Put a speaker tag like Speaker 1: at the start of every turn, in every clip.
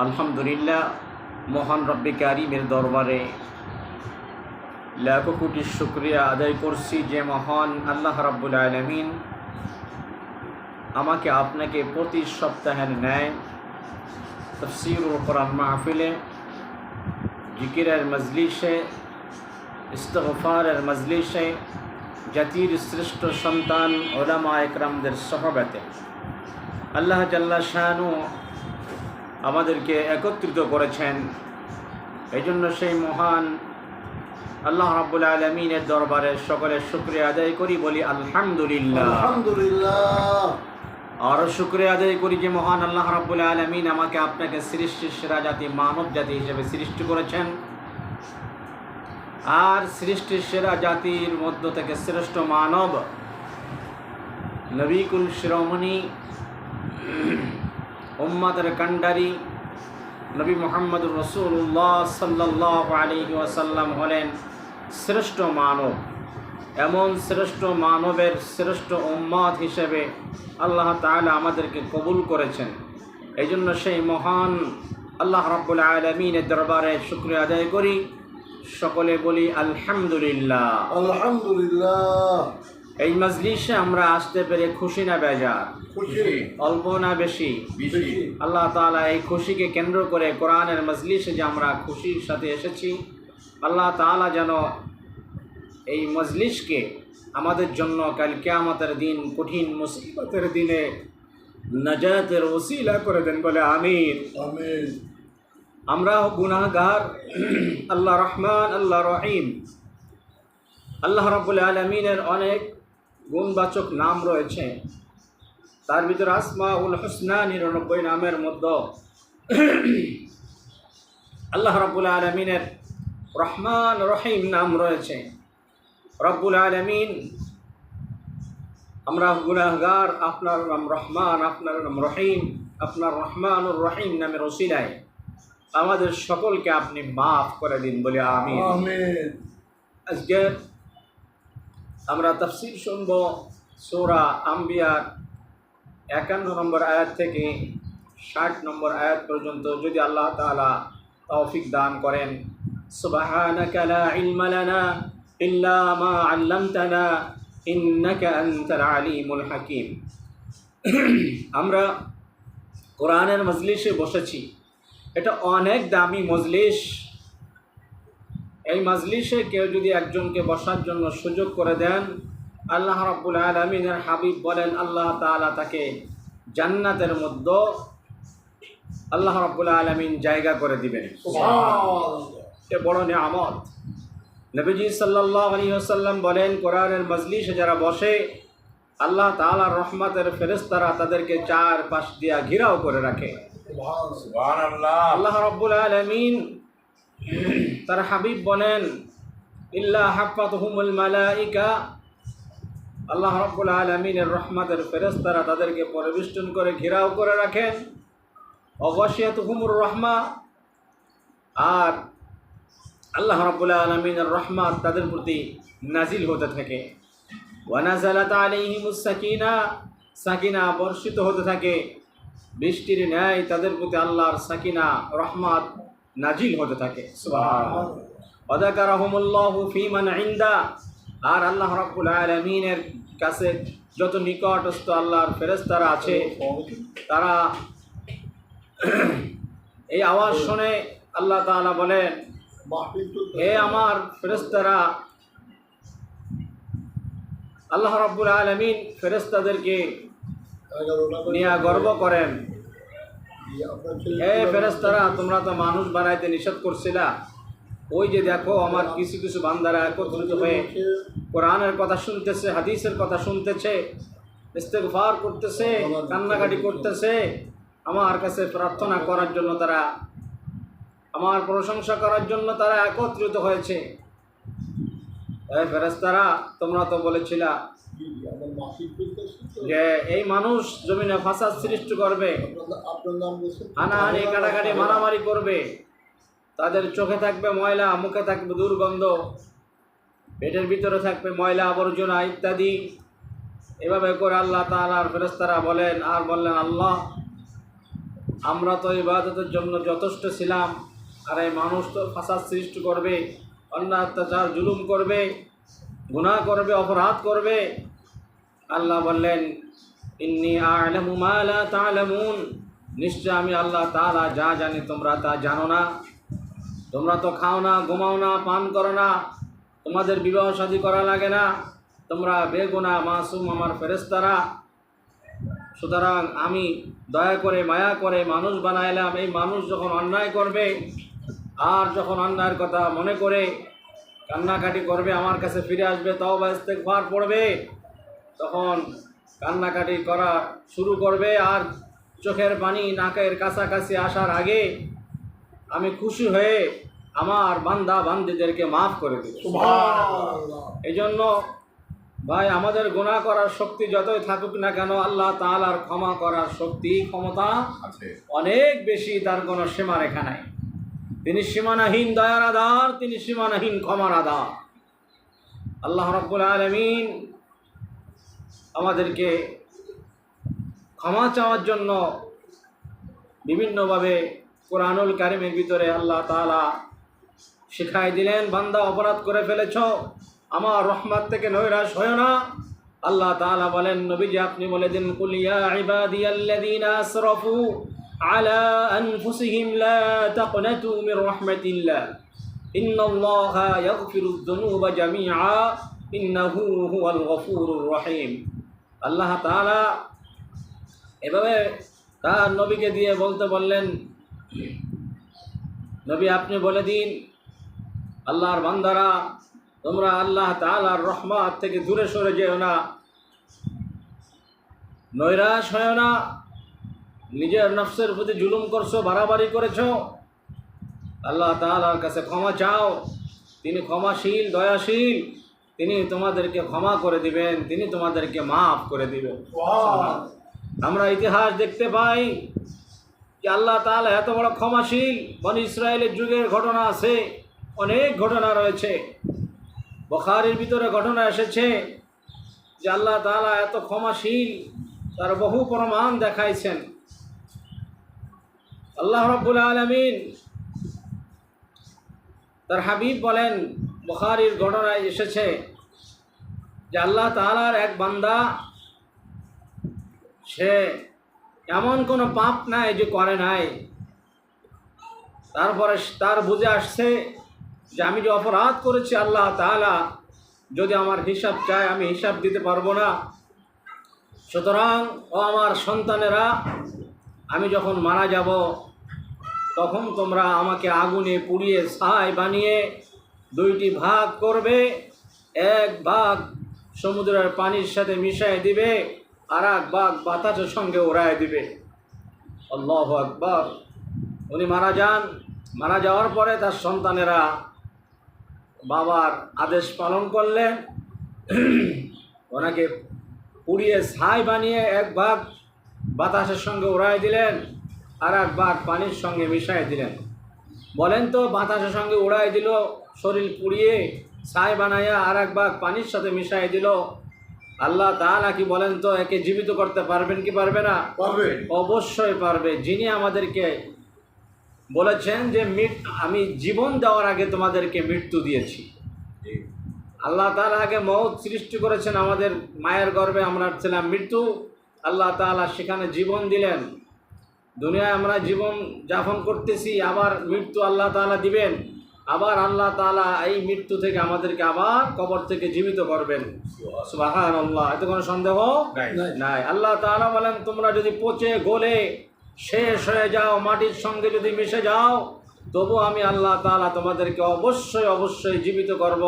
Speaker 1: আলহামদুলিল্লাহ, মহান রব্বে কারিমের দরবারে লাখো কোটি শুকরিয়া আদায় করছি যে মহান আল্লাহ রাব্বুল আলামিন আমাকে আপনাকে প্রতি সপ্তাহের ন্যায় তাফসীরুল কোরআন মাহফিলে, জিকিরের মজলিসে, ইস্তিগফারের মজলিসে জাতির শ্রেষ্ঠ সন্তান উলামা একরামদের সহবতে আল্লাহ জাল্লা শানু আমাদেরকে একত্রিত করেছেন। এই জন্য সেই মহান আল্লাহ রাব্বুল আলামিনের দরবারে সকলের শুকরিয়া আদায় করি, বলি আলহামদুলিল্লাহ।
Speaker 2: আলহামদুলিল্লাহ।
Speaker 1: আর শুকরিয়া আদায় করি যে মহান আল্লাহ রাব্বুল আলামিন আমাকে আপনাকে সৃষ্টির সেরা জাতি, মানব জাতি হিসেবে সৃষ্টি করেছেন। আর সৃষ্টির সেরা জাতির মধ্য থেকে শ্রেষ্ঠ মানব নবীকুল শিরোমণি উম্মতের কান্ডারি নবী মুহাম্মদুর রাসূলুল্লাহ সাল্লাল্লাহু আলাইহি ওয়াসাল্লাম হলেন শ্রেষ্ঠ মানব। এমন শ্রেষ্ঠ মানবের শ্রেষ্ঠ উম্মত হিসেবে আল্লাহ তাআলা আমাদেরকে কবুল করেছেন। এই জন্য সেই মহান আল্লাহ রাব্বুল আলামিনের দরবারে শুকরিয়া আদায় করি, সকলে বলি আলহামদুলিল্লাহ।
Speaker 2: আলহামদুলিল্লাহ।
Speaker 1: এই মজলিসে আমরা আসতে পেরে খুশি না বেজার?
Speaker 2: খুশি।
Speaker 1: অল্প না বেশি?
Speaker 2: বেশি।
Speaker 1: আল্লাহ তাআলা এই খুশিকে কেন্দ্র করে কোরআনের মজলিসে যে আমরা খুশির সাথে এসেছি, আল্লাহ তাআলা যেন এই মজলিসকে আমাদের জন্য কাল কিয়ামতের দিন, কঠিন মুসিবতের দিনে নাজাতের ওসিলা করে দেন, বলে আমিন।
Speaker 2: আমিন।
Speaker 1: আমরা গুনাহগার, আল্লাহ রহমান, আল্লাহ রহিম। আল্লাহ রাব্বুল আলামিনের অনেক গুণবাচক নাম রয়েছে, তার ভিতরে আসমাউল হুসনা 99 নামের মধ্যে আল্লাহ রাব্বুল আলামিনের রহমান রহিম নাম রয়েছে। রব্বুল আলামিন, আমরা গুনাহগার, আপনার নাম রহমান, আপনার নাম রহিম, আপনার রহমানুর রহিম নামের ওসিলায় আমাদের সকলকে আপনি মাফ করে দিন, বলে আমিন।
Speaker 2: আমিন।
Speaker 1: আজকে আমরা তাফসীর শুনব সূরা আম্বিয়ার 51 নম্বর আয়াত থেকে 60 নম্বর আয়াত পর্যন্ত, যদি আল্লাহ তাআলা তৌফিক দান করেন। সুবহানাকা লা ইলমা লানা ইল্লা মা আল্লামতানা ইন্নাকা আনতাল আলিমুল হাকিম। আমরা কোরআনের মজলিসে বসেছি, এটা অনেক দামি মজলিস। এই মজলিসে কেউ যদি একজনকে বসার জন্য সুযোগ করে দেন, আল্লাহ রাব্বুল আলামিনের হাবিব বলেন আল্লাহ তাআলা তাকে জান্নাতের মধ্যে আল্লাহ রাব্বুল আলামিন জায়গা করে দিবেন। সুবহানাল্লাহ। এ বড় নিয়ামত। নবীজি সাল্লাল্লাহু আলাইহি ওয়াসাল্লাম বলেন, কোরআনের মজলিসে যারা বসে, আল্লাহ তাআলার রহমতের ফেরেশতারা তাদেরকে চারপাশ দিয়ে ঘেরাও করে রাখে।
Speaker 2: সুবহানাল্লাহ।
Speaker 1: আল্লাহ রাব্বুল আলামিন তার হাবিব বলেন, ইল্লা হাফাতহুমুল মালাইকা, আল্লাহ রাব্বুল আলামিনের রহমতের ফেরেশতারা তাদেরকে পরিবেষ্টন করে ঘেরাও করে রাখেন। ওয়াশিয়াতুহুমুর রাহমা, আর আল্লাহ রাব্বুল আলামিনের রহমত তাদের প্রতি নাজিল হতে থাকে। ওয়া নাযালাত আলাইহিমুস সাকিনা, সাকিনা বর্ষিত হতে থাকে। বৃষ্টির ন্যায় তাদের প্রতি আল্লাহর সাকিনা, রহমত নাজিল হতে থাকে। সুবহানাল্লাহ। ওয়া যাকারাহুমুল্লাহু ফী মান ইনদা, আর আল্লাহ রাব্বুল আলামিনের কাছে যত নিকটস্থ আল্লাহর ফেরেশতারা আছে, তারা এই আওয়াজ শুনে আল্লাহ তাআলা বলেন, হে আমার ফেরেশতারা, আল্লাহ রাব্বুল আলামিন ফেরেশতাদেরকে নিয়ে গর্ব করেন, হে ফেরেশতারা, তোমরা তো মানুষ বানাইতে নিষেধ করছিলা, ওই যে দেখো আমার কিছু কিছু বান্দারা একত্রিত হয়ে কোরআনের কথা শুনতেছে, হাদিসের কথা শুনতেছে, ইস্তেগফার করতেছে, কান্নাকাটি করতেছে, আমার কাছে প্রার্থনা করার জন্য তারা, আমার প্রশংসা করার জন্য তারা একত্রিত হয়েছে। এই ফেরেশতারা, তোমরা তো বলেছিলা যে এই মানুষ জমিনে ফাসাদ সৃষ্টি করবে, হানাহানি, কাটাকাটি, মারামারি করবে, তাদের চোখে থাকবে ময়লা, মুখে থাকবে দুর্গন্ধ, পেটের ভিতরে থাকবে ময়লা আবর্জনা ইত্যাদি। এভাবে করে আল্লাহ তাআলার ফেরেশতারা বলেন, আর বললেন আল্লাহ আমরা তো ইবাদতের জন্য যথেষ্ট ছিলাম, আর এই মানুষ তো ফাসাদ সৃষ্টি করবে, অন্যায় অত্যাচার জুলুম করবে, গুনাহ করবে, অপরাধ করবে। আল্লাহ বললেন, ইন্নী আ'লামু মা লা তা'লামুন, নিশ্চয় আমি আল্লাহ তাআলা যা জানি তোমরা তা জানো না। তোমরা তো খাও না, ঘুমাও না, পান করো না, তোমাদের বিবাহ শাদী করা লাগে না, তোমরা বেগুনাহ মাসুম আমার ফেরেশতারা। সুতরাং আমি দয়া করে মায়া করে মানুষ বানাইলাম। এই মানুষ যখন অন্যায় করবে আর যখন অন্যায়ের কথা মনে করে কান্নাকাটি করবে, আমার কাছে ফিরে আসবে, তওবা ইস্তেগফার পড়বে, তখন কান্নাকাটি করা শুরু করবে। আর চোখের পানি নাকের কাছাকাছি আসার আগে আমি খুশি হয়ে আমার বান্দা বান্দীদেরকে মাফ করে দেব।
Speaker 2: সুবহানাল্লাহ।
Speaker 1: এই জন্য ভাই, আমাদের গুনাহ করার শক্তি যতই থাকুক না কেন, আল্লাহ তাআলার ক্ষমা করার শক্তি ক্ষমতা
Speaker 2: আছে।
Speaker 1: অনেক বেশি, তার কোনো সীমারেখা নাই। তিনি সীমানাহীন দয়ার আধার, তিনি সীমানাহীন ক্ষমার আধার। আল্লাহ রাব্বুল আলামিন আমাদেরকে ক্ষমা চাওয়ার জন্য বিভিন্নভাবে কোরআনুল কারিমের ভিতরে আল্লাহ তাআলা শিখাই দিলেন, বান্দা অপরাধ করে ফেলেছ, আমার রহমত থেকে নৈরাশ হয় না। আল্লাহ তাআলা বলেন, নবীজি আপনি বলে দিন, কুল ইয়া ইবাদিয়াল্লাযীনা আসরাফু আলা আনফুসিহিম লা তাকনাতু মির রাহমাতিল্লাহ ইন্নাল্লাহা ইয়াগফিরুয যুনুবা জামিআ ইন্নাহু হুয়াল গফুরুর রহিম। আল্লাহ তাআলা এভাবে তার নবীকে দিয়ে বলতে বললেন, নবী আপনি বলে দিন, আল্লাহর বান্দারা, তোমরা আল্লাহ তাআলার রহমত থেকে দূরে সরে যেও না, নৈরাশ হয় না, নিজের নফসের প্রতি জুলুম করছো, বাড়াবাড়ি করেছো, আল্লাহ তাআলার কাছে ক্ষমা চাও। তিনি ক্ষমাশীল, দয়াশীল, তিনি তোমাদেরকে ক্ষমা করে দিবেন, তিনি তোমাদেরকে মাফ করে দিবেন।
Speaker 2: সুবহানাল্লাহ।
Speaker 1: আমরা ইতিহাস দেখতে পাই যে আল্লাহ তাআলা এত বড় ক্ষমাশীল। বনি ইসরায়েলের যুগের ঘটনা আছে, অনেক ঘটনা রয়েছে। বুখারীর ভিতরে ঘটনা এসেছে যে আল্লাহ তাআলা এত ক্ষমাশীল, তার বহু প্রমাণ দেখাইছেন। আল্লাহ রাব্বুল আলামিন তার হাবিব বলেন, বুখারীর ঘটনায় এসেছে যে আল্লাহ তাআলার এক বান্দা, সে এমন কোনো পাপ নাই যে করে নাই, তারপরে তার বুঝে আসছে যে আমি যে অপরাধ করেছি, আল্লাহ তাআলা যদি আমার হিসাব চায় আমি হিসাব দিতে পারবো না। সুতরাং ও আমার সন্তানেরা, আমি যখন মারা যাব তখন তোমরা আমাকে আগুনে পুড়িয়ে ছাই বানিয়ে দুইটি ভাগ করবে, এক ভাগ সমুদ্রের পানির সাথে মিশিয়ে দিবে, আর এক ভাগ বাতাসের সঙ্গে উড়ায় দিবে। আল্লাহু আকবার। উনি মারা যান। মারা যাওয়ার পরে তার সন্তানেরা বাবার আদেশ পালন করলেন, ওনাকে পুড়িয়ে ছাই বানিয়ে এক ভাগ বাতাসের সঙ্গে উড়ায় দিলেন, আর এক ভাগ পানির সঙ্গে মিশিয়ে দিলেন। বলেন তো, বাতাসের সঙ্গে উড়াই দিল, শরীর পুড়িয়ে ছাই বানাইয়া আর এক ভাগ পানির সাথে মিশিয়ে দিল, আল্লাহ তাআলা কি বলেন তো একে জীবিত করতে পারবেন কি পারবে না?
Speaker 2: পারবে।
Speaker 1: অবশ্যই পারবে। যিনি আমাদেরকে বলেছেন যে আমি জীবন দেওয়ার আগে তোমাদেরকে মৃত্যু দিয়েছি। আল্লাহ তাআলা আগে মওত সৃষ্টি করেছেন, আমাদের মায়ের গর্ভে আমরা ছিলাম মৃত্যু, আল্লাহ তাআলা সেখানে জীবন দিলেন। দুনিয়ায় আমরা জীবন যাপন করতেছি, আবার মৃত্যু আল্লাহ তাআলা দিবেন, আবার আল্লাহ তাআলা এই মৃত্যু থেকে আমাদেরকে আবার কবর থেকে জীবিত করবেন। সুবহানাল্লাহ। এতে কোনো সন্দেহ নাই। আল্লাহ তাআলা বলেন, তোমরা যদি পচে গলে শেষ হয়ে যাও, মাটির সঙ্গে যদি মিশে যাও, তবু আমি আল্লাহ তাআলা তোমাদেরকে অবশ্যই অবশ্যই জীবিত করব।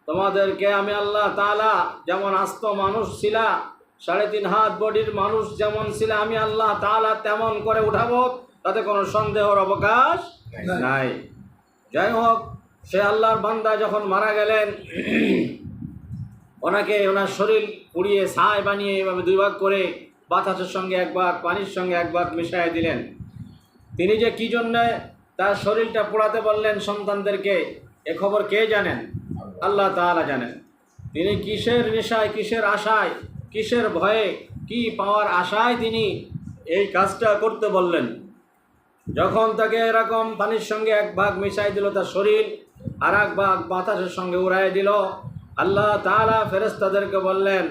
Speaker 1: তোমাদেরকে আমি আল্লাহ তাআলা যেমন আস্ত মানুষ ছিলা, 3.5 হাত বডির মানুষ যেমন ছিল, আমি আল্লাহ তাআলা তেমন করে উঠাবো, তাতে কোনো সন্দেহের অবকাশ নাই। যাই হোক, সে আল্লাহর বান্দা যখন মারা গেলেন, ওনাকে ওনার শরীর পুড়িয়ে ছাই বানিয়ে এভাবে দুই ভাগ করে বাতাসের সঙ্গে এক ভাগ, পানির সঙ্গে এক ভাগ মিশিয়ে দিলেন। তিনি যে কী জন্যে তার শরীরটা পোড়াতে বললেন সন্তানদেরকে, এ খবর কে জানেন? আল্লাহ তাআলা জানেন। তিনি কিসের নেশায়, কিসের আশায়, কিসের ভয়ে, কি পাওয়ার আশায় তিনি এই কাজটা করতে বললেন, যখন তাকে এরকম পানির সঙ্গে এক ভাগ মিশাই দিল তার শরীর, আর এক ভাগ বাতাসের সঙ্গে উড়াই দিল, আল্লাহ তাআলা ফেরেশতাদেরকে বললেন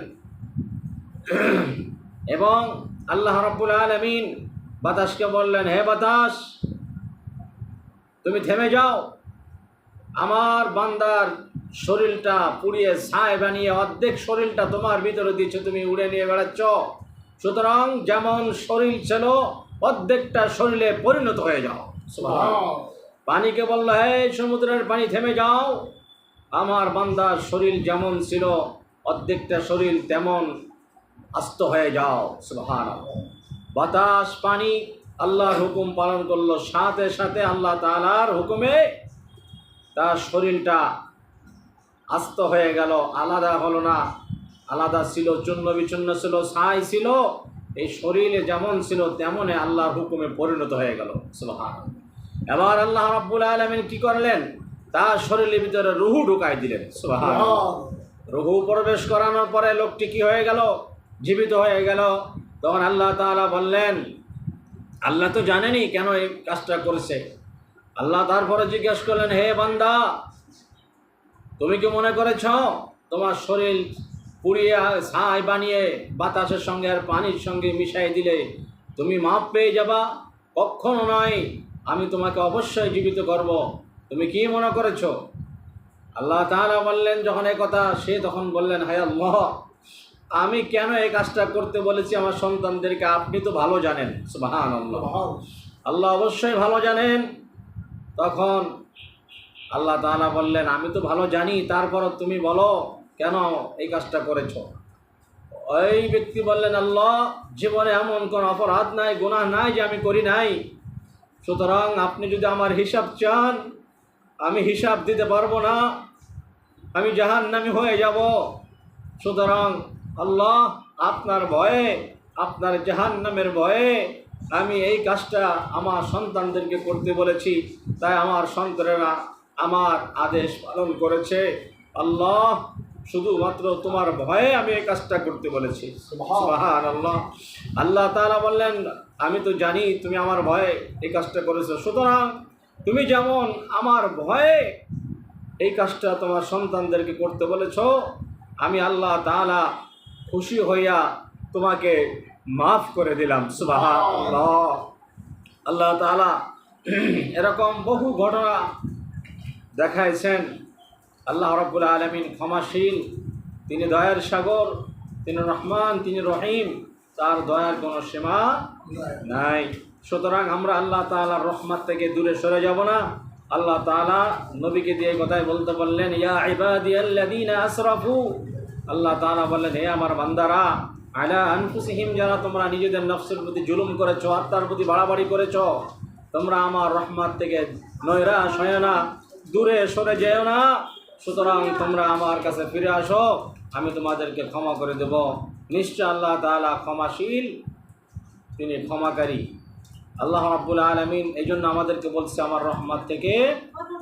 Speaker 1: এবং আল্লাহ রাব্বুল আলামিন বাতাসকে বললেন, হে বাতাস, তুমি থেমে যাও। আমার বান্দার শরীরটা পুড়িয়ে ছাই বানিয়ে অর্ধেক শরীরটা তোমার ভিতরে দিচ্ছে, তুমি উড়ে নিয়ে বেড়াচ্ছ। সুতরাং যেমন শরীর ছিল অর্ধেকটা শরীরে পরিণত হয়ে যাও। সুবহানাল্লাহ। পানিকে বলল, হে সমুদ্রের পানি থেমে যাও। আমার বান্দার শরীর যেমন ছিল অর্ধেকটা শরীর তেমন আস্ত হয়ে যাও। সুবহানাল্লাহ। বাতাস পানি আল্লাহর হুকুম পালন করলো, সাথে সাথে আল্লাহ তাআলার হুকুমে তার শরীরটা আস্ত হয়ে গেল, আলাদা হলো না। আলাদা ছিল, চূর্ণ বিচূর্ণ ছিল, ছাই ছিল। এই শরীরে যেমন ছিল তেমনই আল্লাহর হুকুমে পরিণত হয়ে গেল। সুবহানাল্লাহ। এবার আল্লাহ রাব্বুল আলামিন কি করলেন? তার শরীরের ভিতরে রুহু ঢুকাই দিলেন। সুবহানাল্লাহ। রুহু প্রবেশ করানোর পরে লোকটি কি হয়ে গেল? জীবিত হয়ে গেল। তখন আল্লাহ তাআলা বললেন, আল্লাহ তো জানেনই কেন এই কাজটা করেছে। আল্লাহ তারপরে জিজ্ঞেস করলেন, হে বান্দা, তুমি কি মনে করেছ তোমার শরীর পুড়িয়ে ছাই বানিয়ে বাতাসের সঙ্গে আর পানির সঙ্গে মিশাই দিলে তুমি মাপ পেয়ে যাবা? কখনো নয়, আমি তোমাকে অবশ্যই জীবিত করব। তুমি কি মনে করেছ? আল্লাহ তাআলা বললেন যখন এই কথা, সে তখন বললেন, হে আল্লাহ, আমি কেন এই কাজটা করতে বলেছি আমার সন্তানদেরকে আপনি তো ভালো জানেন। সুবহানাল্লাহ। আল্লাহ অবশ্যই ভালো জানেন। তখন আল্লাহ তাআলা বললেন, আমি তো ভালো জানি, তারপরও তুমি বলো কেন এই কাজটা করেছ? ওই ব্যক্তি বললেন, আল্লাহ, জীবনে এমন কোনো অপরাধ নাই, গুনাহ নাই যে আমি করি নাই। সুতরাং আপনি যদি আমার হিসাব চান, আমি হিসাব দিতে পারবো না, আমি জাহান্নামী হয়ে যাব। সুতরাং আল্লাহ, আপনার ভয়ে, আপনার জাহান্নামের ভয়ে আমি এই কাজটা আমার সন্তানদেরকে করতে বলেছি। তাই আমার সন্তানেরা আমার আদেশ পালন করেছে। আল্লাহ, শুধুমাত্র তোমার ভয়ে আমি এই কাজটা করতে বলেছি। সুবহানাল্লাহ। আল্লাহ তাআলা বললেন, আমি তো জানি তুমি আমার ভয়ে এই কাজটা করেছো। সুতরাং তুমি যেমন আমার ভয়ে এই কাজটা তোমার সন্তানদেরকে করতে বলেছো, আমি আল্লাহ তাআলা খুশি হইয়া তোমাকে মাফ করে দিলাম। সুবহানাল্লাহ। আল্লাহ তাআলা এরকম বহু ঘটনা দেখাইছেন। আল্লাহ রাব্বুল আলামিন ক্ষমাশীল, তিনি দয়ার সাগর, তিনি রহমান, তিনি রহিম, তার দয়ার কোনো সীমা নাই। সুতরাং আমরা আল্লাহ তাআলার রহমত থেকে দূরে সরে যাব না। আল্লাহ তাআলা নবীকে দিয়ে কথাই বলতে বললেন, ইয়া ইবাদিয়াল্লাযীনা আসরাফু, আল্লাহ তাআলা বললেন, হে আমার বান্দারা, আলা আনফুসিহিম, যারা তোমরা নিজেদের নফসের প্রতি জুলুম করেছো, আত্মার প্রতি বাড়াবাড়ি করেছো, তোমরা আমার রহমত থেকে নৈরাশ হয় না, দূরে সরে যেও না। সুতরাং তোমরা আমার কাছে ফিরে আসো, আমি তোমাদেরকে ক্ষমা করে দেব। নিশ্চয় আল্লাহ তাআলা ক্ষমাশীল, তিনি ক্ষমাকারী। আল্লাহ রাব্বুল আলামিন এই জন্য আমাদেরকে বলছে আমার রহমত থেকে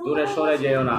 Speaker 1: দূরে সরে যেও না।